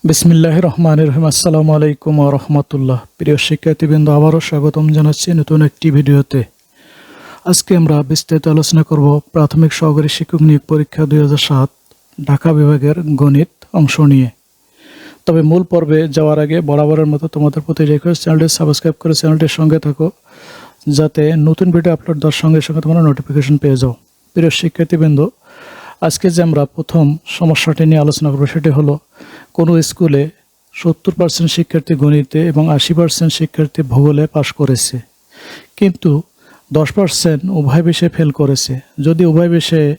বিসমিল্লাহির রহমানির রহিম। আসসালামু আলাইকুম ওয়া রাহমাতুল্লাহ। প্রিয় শিক্ষার্থীবৃন্দ, আবারও স্বাগতম জানাচ্ছি নতুন একটি ভিডিওতে। আজকে আমরা বিস্তারিত আলোচনা করব প্রাথমিক সহকারী শিক্ষক নিয়োগ পরীক্ষা 2007 ঢাকা বিভাগের গণিত অংশ নিয়ে। তবে মূল পর্বে যাওয়ার আগে বরাবরের মতো তোমাদের প্রতি রিকোয়েস্ট, চ্যানেলটি সাবস্ক্রাইব করে চ্যানেলটির সঙ্গে থাকো, যাতে নতুন ভিডিও আপলোড দেওয়ার সঙ্গে সঙ্গে তোমরা নোটিফিকেশন পেয়ে যাও। প্রিয় শিক্ষার্থীবৃন্দ, আজকে যে আমরা প্রথম সমস্যাটি নিয়ে আলোচনা করব সেটি হলো, কোনো স্কুলে 70% শিক্ষার্থী গণিতে এবং 80% শিক্ষার্থী ভূগোলে পাশ করেছে, কিন্তু 10% উভয় বিষয়ে ফেল করেছে। যদি উভয় বিষয়ে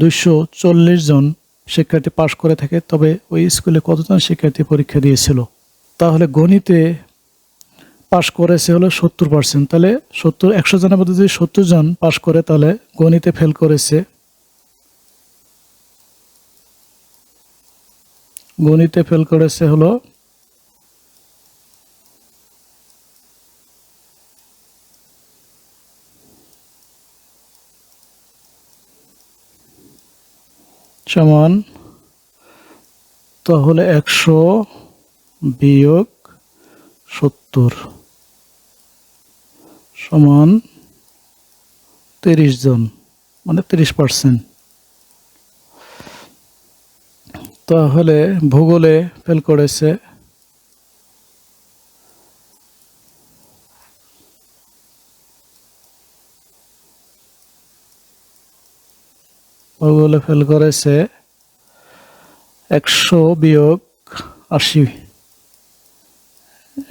240 জন শিক্ষার্থী পাশ করে থাকে, তবে ওই স্কুলে কতজন শিক্ষার্থী পরীক্ষা দিয়েছিল? তাহলে গণিতে পাশ করেছে হলো 70%, তাহলে 100 জনের মধ্যে যদি 70 জন পাশ করে, তাহলে গণিতে ফেল করেছে হলো সমান, তাহলে 100 বিয়োগ 70 সমান 30 জন, মানে 30%। তাহলে ভূগোলে ফেল করেছে ভূগোলে ফেল করেছে 100 বিয়োগ 80,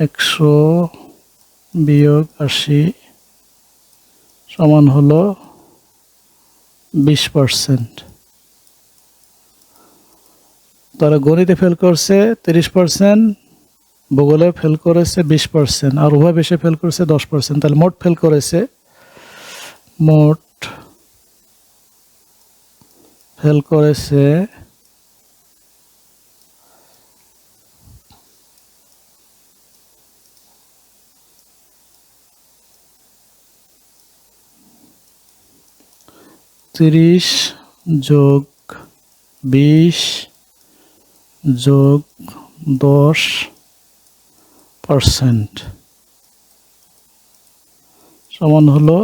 100 বিয়োগ 80 সমান হলো 20%। তারা গণিতে ফেল করছে 30%, ভূগোলে ফেল করেছে 20%, আর উভয় বিষয়ে ফেল করেছে 10%। তাহলে মোট ফেল করেছে 30 যোগ 20 যোগ 10% সমান হলো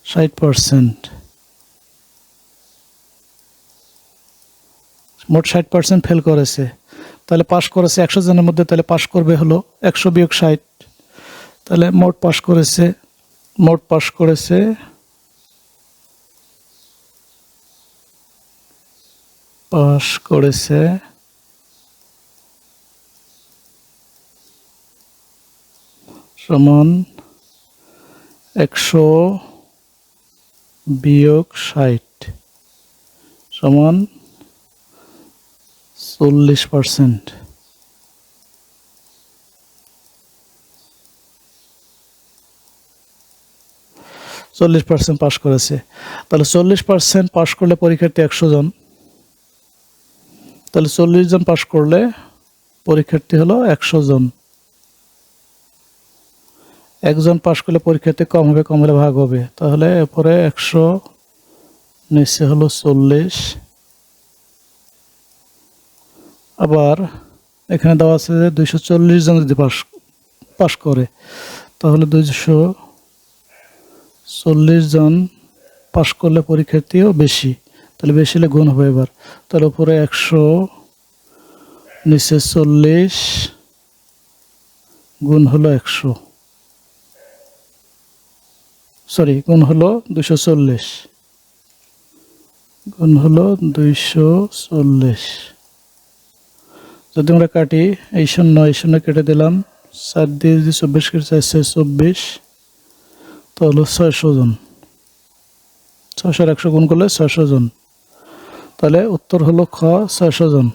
60%। মোট 60% ফেল করেছে, তাহলে পাশ করেছে 100 জনের মধ্যে, তাহলে পাশ করবে হলো 100 বিয়োগ 60। তাহলে মোট পাশ করেছে 100 বিয়োগ 60 সমান 40%। 40% পাশ করেছে। তাহলে 40% পাশ করলে পরীক্ষার্থী 100 জন, তাহলে 40 জন পাশ করলে পরীক্ষার্থী হলো 100 জন। একজন পাশ করলে পরীক্ষার্থী কম হবে, কম হলে ভাগ হবে। তাহলে এরপরে 100 নিচে হলো 40, আবার এখানে দেওয়া আছে যে 240 জন যদি পাশ করে, তাহলে 240 জন পাশ করলে পরীক্ষার্থীও বেশি, তাহলে বেশি হলে গুণ হবে এবার। তার উপরে 100 নিচে 40 গুণ হলো 100, গুণ হলো 240, গুণ হলো 240। যদি আমরা কাটি, এই শূন্য কেটে দিলাম, 4 দিয়ে যদি 24 কেটে 424, তাহলে 600 জন। 600 আর 100 গুণ করলে 600 জন। তাহলে উত্তর হলো খ, 600 জন।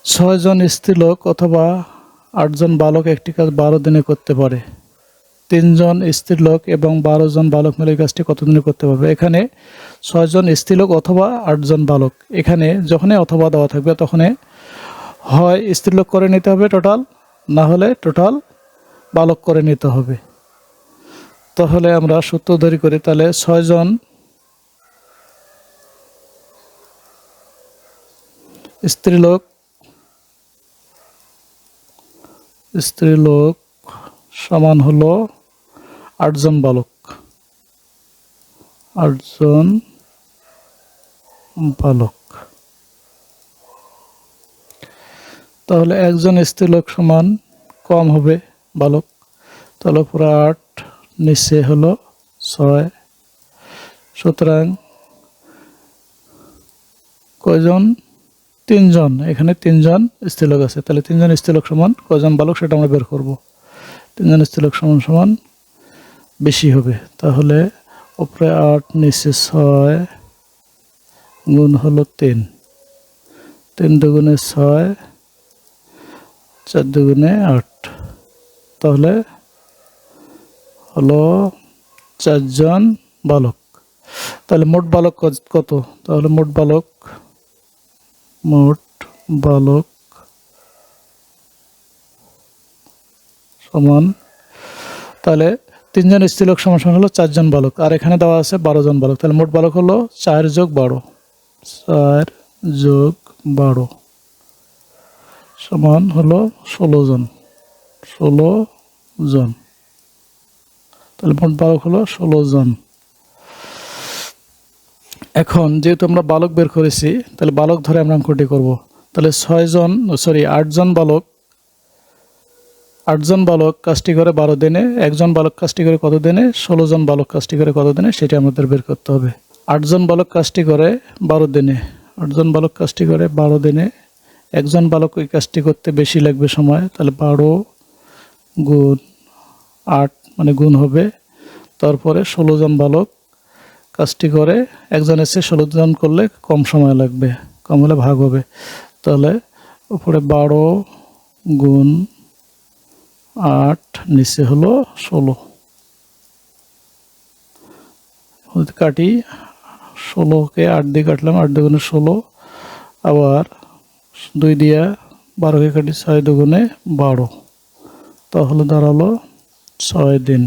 6 জন স্ত্রীলোক অথবা 8 জন বালক একটি কাজ 12 দিনে করতে পারে। 3 জন স্ত্রীলোক এবং 12 জন বালক মিলে কাজটি কত দিনে করতে পারবে? এখানে 6 জন স্ত্রীলোক অথবা 8 জন বালক, এখানে যখনই অথবা দেওয়া থাকবে তখন হয় স্ত্রীলোক করে নিতে হবে টোটাল, না হলে টোটাল বালক করে নিতে হবে। তাহলে আমরা সূত্র ধরি করি, তাহলে 6 জন স্ত্রীলোক স্ত্রীলোক সমান হলো 8 জন বালক। 8 জন বালক। তাহলে একজন স্ত্রীলোক সমান কম হবে বালক, তাহলে উপরে 8 নিচে হলো 6। সুতরাং কয়জন? 3 জন। এখানে 3 জন স্ত্রীলোক আছে, তাহলে 3 জন স্ত্রীলোক সমান কয়জন বালক সেটা আমরা বের করব। 3 জন স্ত্রীলোক সমান সমান বেশি হবে, তাহলে উপরে 8 নিচে 6 গুণ হলো 3। 3 দুগুণে 6, 4 দুগুণে 8, তাহলে হলো 4 জন বালক। তাহলে মোট বালক কত? তাহলে মোট বালক সমান, তাহলে 3 জন স্ত্রীলোক সমান সমান হলো 4 জন বালক, আর এখানে দেওয়া আছে 12 জন বালক, তাহলে মোট বালক হলো 4 যোগ 12। 4 যোগ 12 সমান হলো 16 জন। 16 জন, তাহলে মোট বালক হলো 16 জন। এখন যেহেতু আমরা বালক বের করেছি, তাহলে বালক ধরে আমরা অঙ্কটি করব। তাহলে 8 জন বালক, 8 জন বালক কাজটি করে 12 দিনে, একজন বালক কাজটি করে কত দিনে? 16 জন বালক কাজটি করে কত দিনে সেটা আমাদের বের করতে হবে। 8 জন বালক কাজটি করে 12 দিনে, 8 জন বালক কাজটি করে 12 দিনে, একজন বালক ওই কাজটি করতে বেশি লাগবে সময়, তাহলে 12 গুণ 8 মানে গুণ হবে, তারপরে 16 জন বালক কাজটি করে, একজন এসে 16 জন করলে কম সময় লাগবে, কম হলে ভাগ হবে, তাহলে উপরে 12 গুণ 8 নিচে হলো 16। কাটি, 16কে 8 দিয়ে কাটলাম, 8 দুগুণে 16, আবার 2 দিয়ে 12কে কাটি, 6 দুগুণে 12, তাহলে দাঁড়ালো 6 দিন।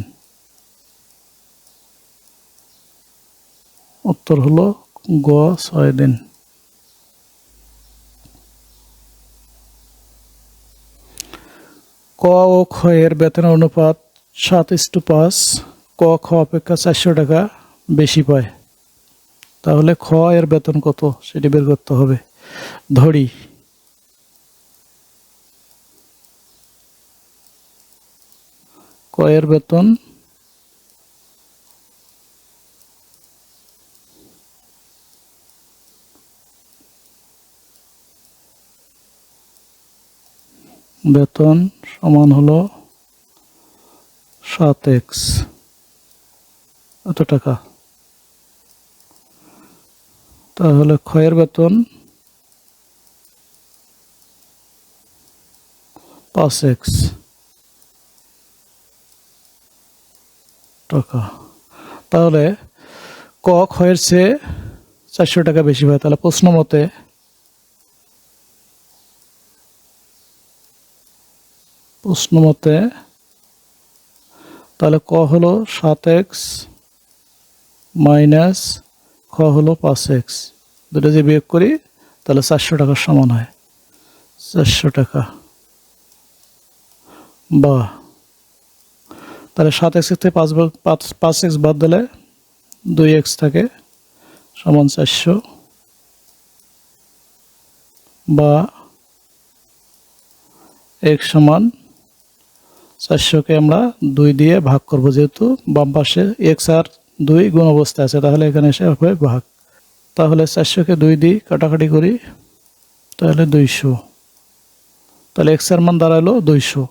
উত্তর হলো গ 6 দিন। ক ও খ এর বেতনের অনুপাত 7:5। ক খ অপেক্ষা 400 টাকা বেশি পায়, তাহলে খ এর বেতন কত সেটি বের করতে হবে। ধরি ক এর বেতন সমান হলো 7x এত টাকা, তাহলে খ এর বেতন 5x টাকা। তাহলে ক খ এর চেয়ে 400 টাকা বেশি হয়, তাহলে প্রশ্ন মতে তাহলে ক হলো 7x মাইনাস খ হলো 5x, দুটো যে বিয়োগ করি তাহলে 400 টাকার সমান হয়। 400 টাকা, বা তাহলে 7x থেকে 5x বাদ দিলে 2x থাকে সমান 400, বা x সমান 400কে আমরা 2 দিয়ে ভাগ করব, যেহেতু বাম পাশে x আর 2 গুণ অবস্থায় আছে, তাহলে এখানে এসে হবে ভাগ। তাহলে 400কে 2 দিয়ে কাটাকাটি করি, তাহলে 200, তাহলে x এর মান দাঁড়ালো 200।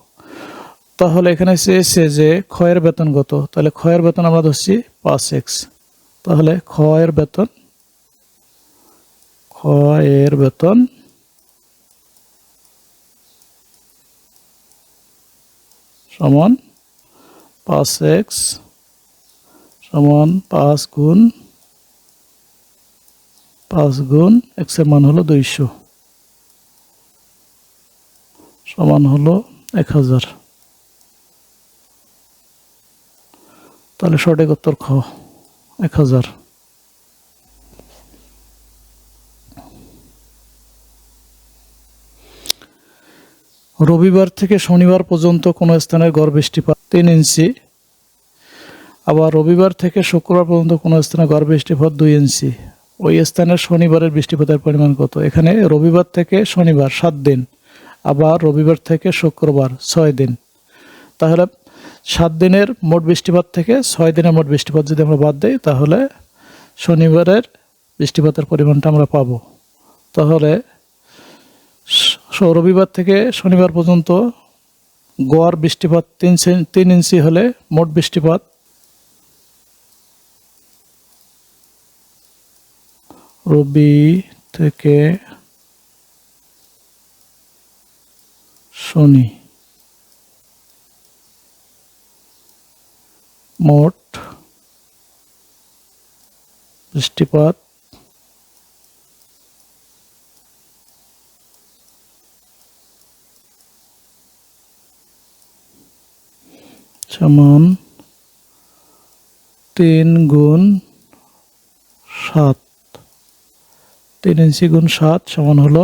তাহলে এখানে চেয়েছে যে খ এর বেতন কত, তাহলে খ এর বেতন আমরা ধরছি 5x, তাহলে খ এর বেতন সমান 5x সমান 5 গুণ x এর মান হলো 200 সমান হলো 1000। তাহলে সঠিক উত্তর খ 1000। রবিবার থেকে শনিবার পর্যন্ত কোনো স্থানের গড় বৃষ্টিপাত 3 ইঞ্চি। আবার রবিবার থেকে শুক্রবার পর্যন্ত কোনো স্থানে গড় বৃষ্টিপাত 2 ইঞ্চি। ওই স্থানের শনিবারের বৃষ্টিপাতের পরিমাণ কত? এখানে রবিবার থেকে শনিবার 7 দিন, আবার রবিবার থেকে শুক্রবার 6 দিন। তাহলে 7 দিনের মোট বৃষ্টিপাত থেকে 6 দিনের মোট বৃষ্টিপাত যদি আমরা বাদ দিই, তাহলে শনিবারের বৃষ্টিপাতের পরিমাণটা আমরা পাবো। তাহলে রবিবার থেকে শনিবার পর্যন্ত গড় বৃষ্টিপাত 3 ইঞ্চি হলে মোট বৃষ্টিপাত রবি থেকে শনি মোট বৃষ্টিপাত সমান 3 গুণ 7। 3 ইঞ্চি গুণ 7 সমান হলো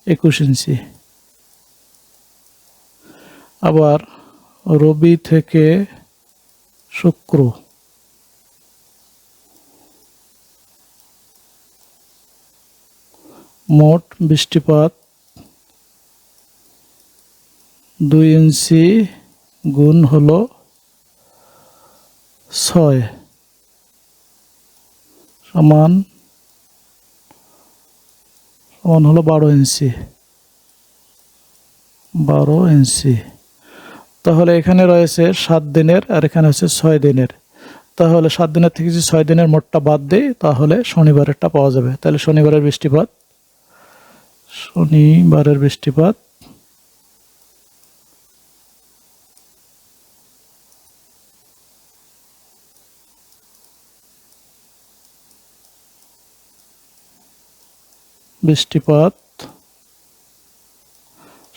21 ইঞ্চি। আবার রবি থেকে শুক্র মোট বৃষ্টিপাত 2 ইঞ্চি গুণ হলো 6 সমান হলো 12 ইঞ্চি। 12 ইঞ্চি। তাহলে এখানে রয়েছে 7 দিনের আর এখানে হচ্ছে 6 দিনের। তাহলে 7 দিনের থেকে যদি 6 দিনের মোটটা বাদ দেই, তাহলে শনিবারেরটা পাওয়া যাবে। তাহলে শনিবারের বৃষ্টিপাত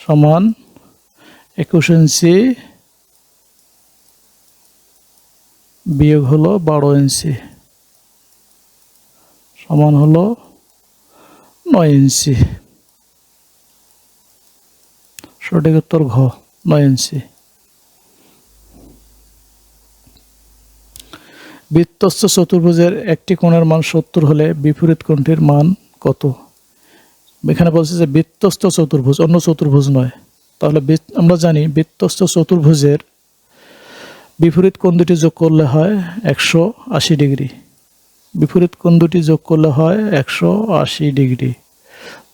সমান 21 ইঞ্চি বিয়োগ হলো 12 ইঞ্চি সমান হলো 9 ইঞ্চি। সঠিক উত্তর ঘ, 9 ইঞ্চি। বৃত্তস্থ চতুর্ভুজের একটি কোণের মান 70 হলে বিপরীত কোণটির মান কত? এখানে বলছে যে বৃত্তস্থ চতুর্ভুজ, অন্য চতুর্ভুজ নয়। তাহলে আমরা জানি বৃত্তস্থ চতুর্ভুজের বিপরীত কোণ দুটি যোগ করলে হয় 180 ডিগ্রি। বিপরীত কোণ দুটি যোগ করলে হয় 180 ডিগ্রি।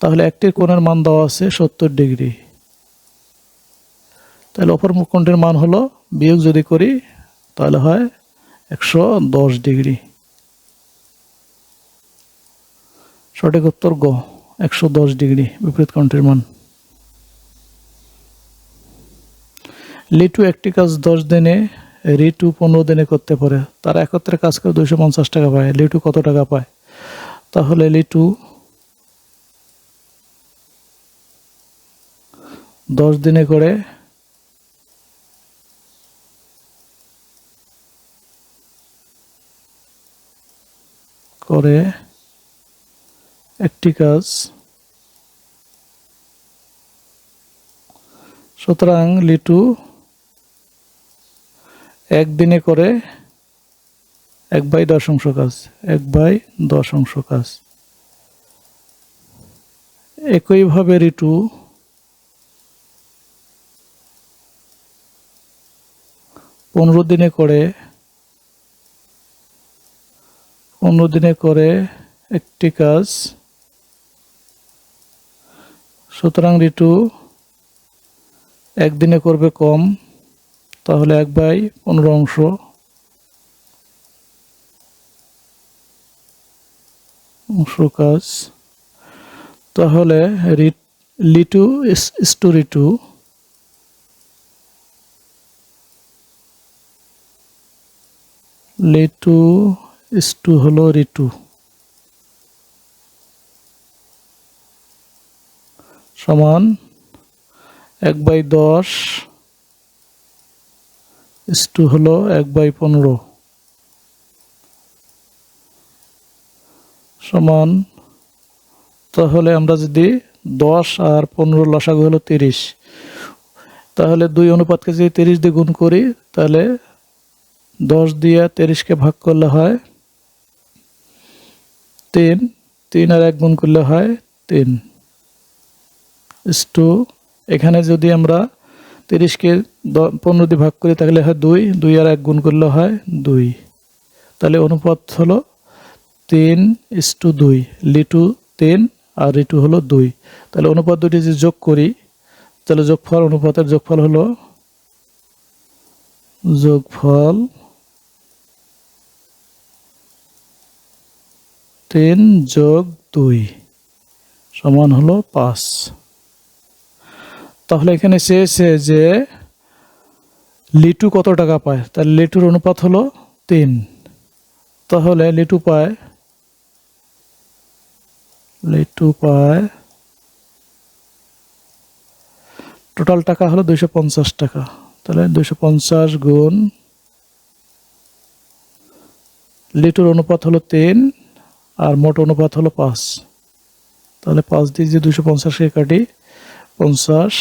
তাহলে একটি কোণের মান দেওয়া আছে 70 ডিগ্রি। তাহলে অপর কোণটির মান হলো, বিয়োগ যদি করি তাহলে হয় 110 ডিগ্রি। সঠিক উত্তর গ, 110 ডিগ্রি বিপরীত কোণটির মান। লিটু একটি কাজ 10 দিনে, রিটু 15 দিনে করতে পারে। তারা একত্রে কাজ করে 250 টাকা পায়। লিটু কত টাকা পায়? তাহলে লিটু 10 দিনে করে একটি কাজ, সুতরাং লিটু 1 দিনে করে 1/10 অংশ কাজ। 1/10 অংশ কাজ। একইভাবে রিটু 15 দিনে করে একটি কাজ, সুতরাং রিটু 1 দিনে করবে কম, তাহলে 1/15 অংশ কাজ। তাহলে লিটু ইস্টু হলো রিটু সমান 1/10 ইস্টু হলো 1/15 সমান। তাহলে আমরা যদি 10 আর 15 লসাগু হলো 30, তাহলে 2 অনুপাতকে যদি 30 দিয়ে গুণ করি তাহলে 10 দিয়ে 30কে ভাগ করলে হয় 3, 3 আর 1 গুণ করলে হয় 3 ইস টু এখানে যদি আমরা 30কে 15 দিয়ে ভাগ করি তাহলে হয় 2, 2 আর 1 গুণ করলে হয় 2। তাহলে অনুপাত হলো 3:2, লিটু 3 আর রিটু হলো 2। তাহলে অনুপাত দুটি যদি যোগ করি তাহলে অনুপাতের যোগফল হলো 3 যোগ 2 সমান হলো 5। তাহলে এখানে চেয়েছে যে লিটু কত টাকা পায়, তাহলে লিটুর অনুপাত হলো 3। তাহলে লিটু পায় টোটাল টাকা হলো 250 টাকা। তাহলে 250 গুণ লিটুর অনুপাত হলো 3 আর মোট অনুপাত হলো 5। তাহলে 5 দিয়ে যে 250কে কাটি 50,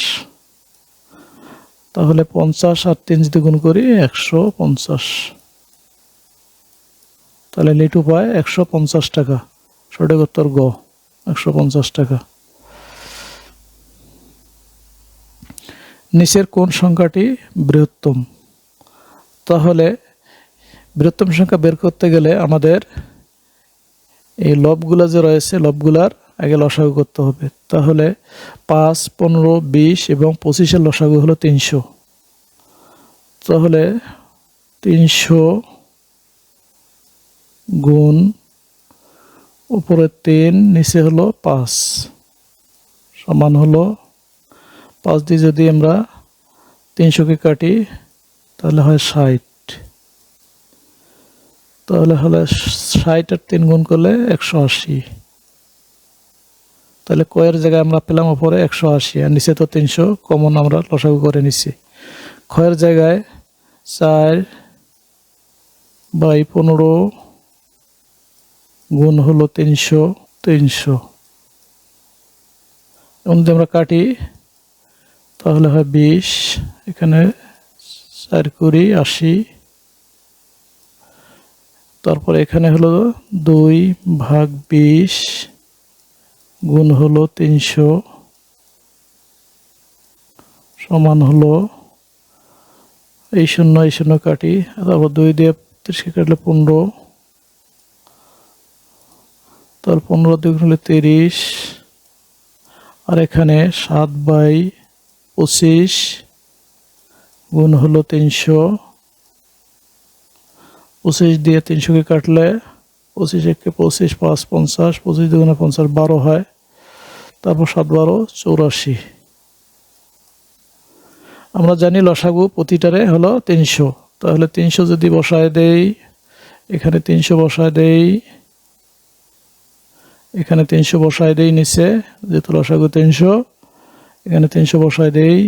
তাহলে 50 আর 3 যদি গুণ করি 150। তাহলে লিটু পায় 150 টাকা। সঠিক উত্তর গ, 150 টাকা। নিচের কোন সংখ্যাটি বৃহত্তম? তাহলে বৃহত্তম সংখ্যা বের করতে গেলে আমাদের এই লবগুলা যে রয়েছে লবগুলার আগে লসাগু করতে হবে। তাহলে 5, 15, 20 এবং 25-এর লসাগু হলো 300। তাহলে 300 গুণ উপরে 3 নিচে হলো 5 সমান হলো 5 দিয়ে যদি আমরা 300কে কাটি তাহলে হয় 60। তাহলে হলো 60 আর 3 গুণ করলে 180। তাহলে কয়ের জায়গায় আমরা পেলাম উপরে 180 আর নিচে তো 300 কমন আমরা লসাগু করে নিচ্ছি। ক্ষয়ের জায়গায় 4/15 গুণ হলো 300 এখন যদি আমরা কাটি তাহলে হয় 20, এখানে 4 কুড়ি 80, তারপর এখানে হলো 2/20 গুণ হলো 300 সমান হলো এই 0 কাটি, তারপর 2 দিয়ে 30কে কাটলে 15, তারপর 15 দিয়ে গুণ হলে 30 আর এখানে 7/25 গুণ হলো 300। 25 দিয়ে 300কে কাটলে 25 একে 25, 5 50, 25 দুগুণে 50, 12 হয়। তারপর 7-12 84। আমরা জানি লসাগু প্রতিটারে হলো 300। তাহলে 300 যদি বসায় দেই, এখানে 300 বসায় দেই, এখানে 300 বসায় দেই, নিচে যেহেতু লসাগু 300 এখানে 300 বসায় দেই।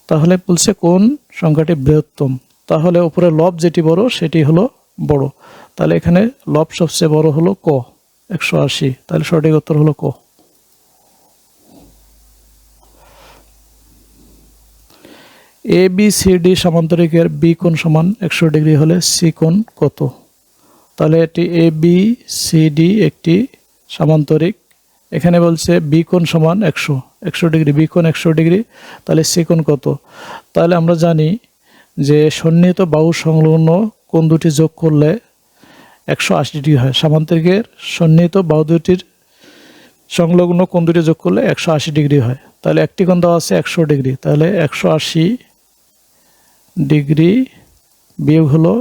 তাহলে বলছে কোন সংখ্যাটি বৃহত্তম? তাহলে উপরে লব যেটি বড় সেটি হলো বড়। তাহলে এখানে লব সবচেয়ে বড় হলো ক, 180। তাহলে সঠিক উত্তর হলো ক। ABCD সমান্তরিকের বি কোণ সমান 100 ডিগ্রি হলে সি কোণ কত? তাহলে এটি ABCD একটি সমান্তরিক। এখানে বলছে বি কোণ সমান 100 ডিগ্রি, বি কোণ 100 ডিগ্রি, তাহলে সি কোণ কত? তাহলে আমরা জানি যে সন্নিহিত বাহু সংলগ্ন কোণ দুটি যোগ করলে 180 ডিগ্রি হয়। সমান্তরিকের সন্নিহিত বাহু দুটির সংলগ্ন কোণ দুটি যোগ করলে 180 ডিগ্রি হয়। তাহলে একটি কোণ দেওয়া আছে 100 ডিগ্রি, তাহলে 180 ডিগ্রি বিয়োগ হলো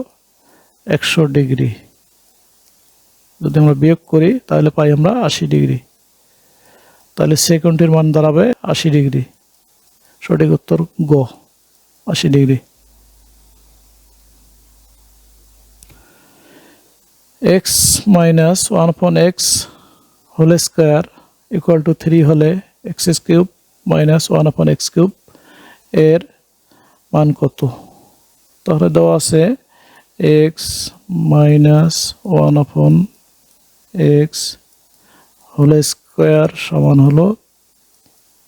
100 ডিগ্রি। যদি আমরা বিয়োগ করি তাহলে পাই আমরা 80 ডিগ্রি। তাহলে সেকেন্ডের মান দাঁড়াবে 80 ডিগ্রি। সঠিক উত্তর গ, 80 degree. x - 1/x whole square equal to 3 হলে x³ - 1/x³ এর মান কত? তাহলে দেওয়া আছে x - 1/x হোল স্কয়ার সমান হলো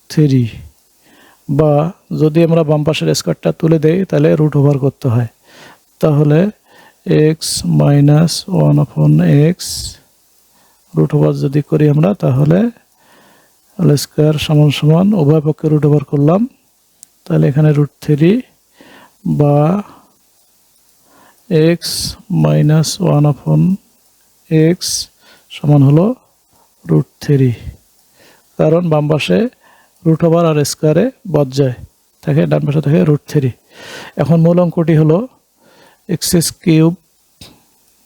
3 বা যদি আমরা বাম পাশের স্কোয়ারটা তুলে দেই তাহলে রুট ওভার করতে হয়। তাহলে x minus 1/x root over যদি করি আমরা তাহলে হোল স্কোয়ার সমান সমান উভয় পক্ষে রুট ওভার করলাম, তাহলে এখানে √3 বা এক্স মাইনাস 1/x সমান হলো √3, কারণ বাম পাশে রুট ওভার আর স্কোয়ারে বাদ যায়, থাকে ডান পাশে থাকে √3। এখন মূল অঙ্কটি হলো x³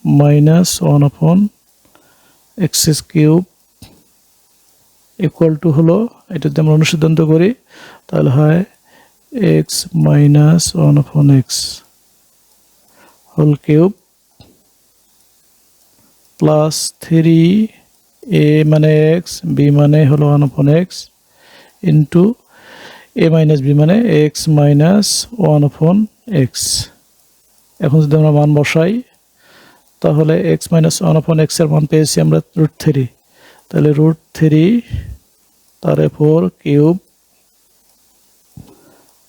minus 1/x³ equal to হলো, এটা যদি আমরা অনুসিদ্ধান্ত করি তাহলে হয় x minus 1/x whole cube plus 3a মানে x, b মানে হলো 1/x into a minus b মানে x মাইনাস 1/x। এখন যদি আমরা মান বসাই তাহলে x মাইনাস 1/x এর মান পেয়েছি আমরা √3, তাহলে √3 তার উপর কিউব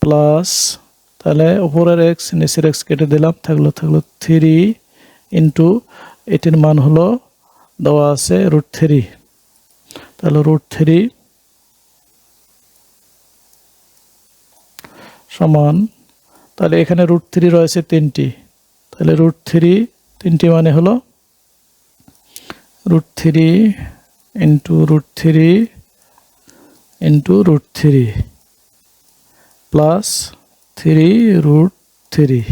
প্লাস, তাহলে উপরের x নিচের x কেটে দিলাম, থাকলো 3 ইন্টু এটির মান হলো দেওয়া আছে √3, তাহলে √3 সমান, তাহলে এখানে √3 রয়েছে 3টি, তাহলে √3 3টি মানে হলো √3 ইন্টু √3 ইন্টু √3 প্লাস 3√3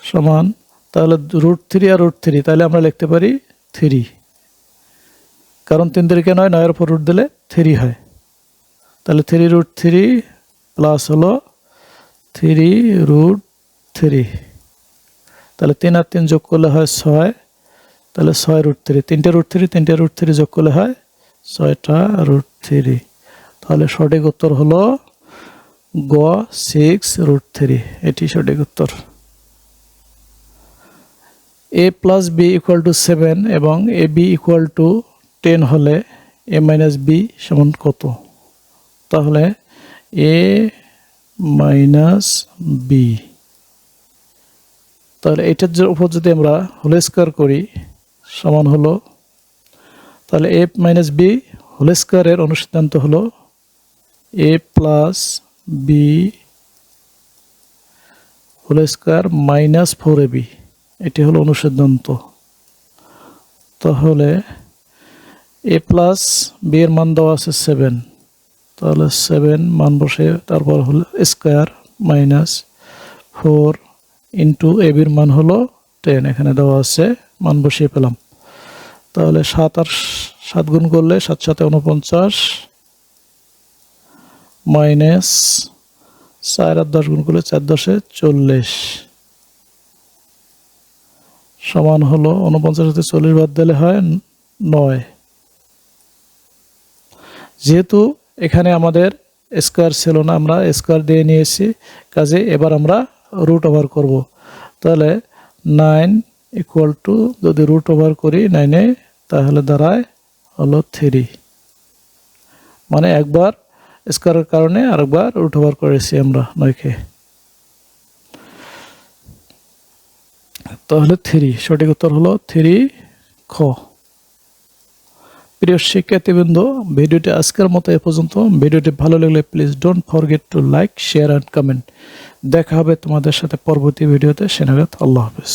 সমান, তাহলে √3 আর √3 তাহলে আমরা লিখতে পারি 3, কারণ 3 তারিখে 9 এর উপর রুট দিলে 3 হয়, তাহলে 3√3 প্লাস হলো 3√3, তাহলে 3 আর 3 যোগ করলে হয় 6, তাহলে 6√3, 3টে √3 যোগ করলে হয় 6টা √3, তাহলে সঠিক উত্তর হলো গ 6√3, এটি সঠিক উত্তর। a plus b equal to 7 এবং ab ইকুয়াল টু 10 হলে a মাইনাস b সমান কত? তাহলে a মাইনাস b, তাহলে এটার উপর যদি আমরা হোল স্কয়ার করি সমান হলো, তাহলে a মাইনাস b হোল স্কয়ারের অনুসিদ্ধান্ত হলো a plus b whole square minus 4ab, এটি হলো অনুসিদ্ধান্ত। তাহলে a প্লাস b এর মান দেওয়া আছে 7, তাহলে 7 মান বসে তারপর হলো স্কয়ার মাইনাস 4 ইন্টু ab এর মান হলো 10, এখানে দেওয়া আছে মান বসিয়ে পেলাম, তাহলে 7 আর 7 গুণ করলে 7 7 49 মাইনাস 4 আর 10 গুণ করলে 4 10 40 সমান হলো 49 থেকে 40 বাদ দিলে হয় 9। যেহেতু এখানে আমাদের স্কয়ার ছিল না, আমরা স্কয়ার দিয়ে নিয়েছি, কাজে এবার আমরা রুট ওভার করব, তাহলে 9 ইকুয়াল টু যদি রুট ওভার করি 9 তাহলে দাঁড়ায় হলো 3, মানে একবার স্কয়ারের কারণে আরেকবার রুট ওভার করেছি আমরা 9কে, তাহলে 3 সঠিক উত্তর হলো 3 খ। প্রিয় শিক্ষার্থীবৃন্দ, ভিডিওটি আজকের মতো এ পর্যন্ত। ভিডিওটি ভালো লাগলে please don't forget to like, share and comment. দেখা হবে তোমাদের সাথে পরবর্তী ভিডিওতে। সে নাগাদ আল্লাহ হাফেজ।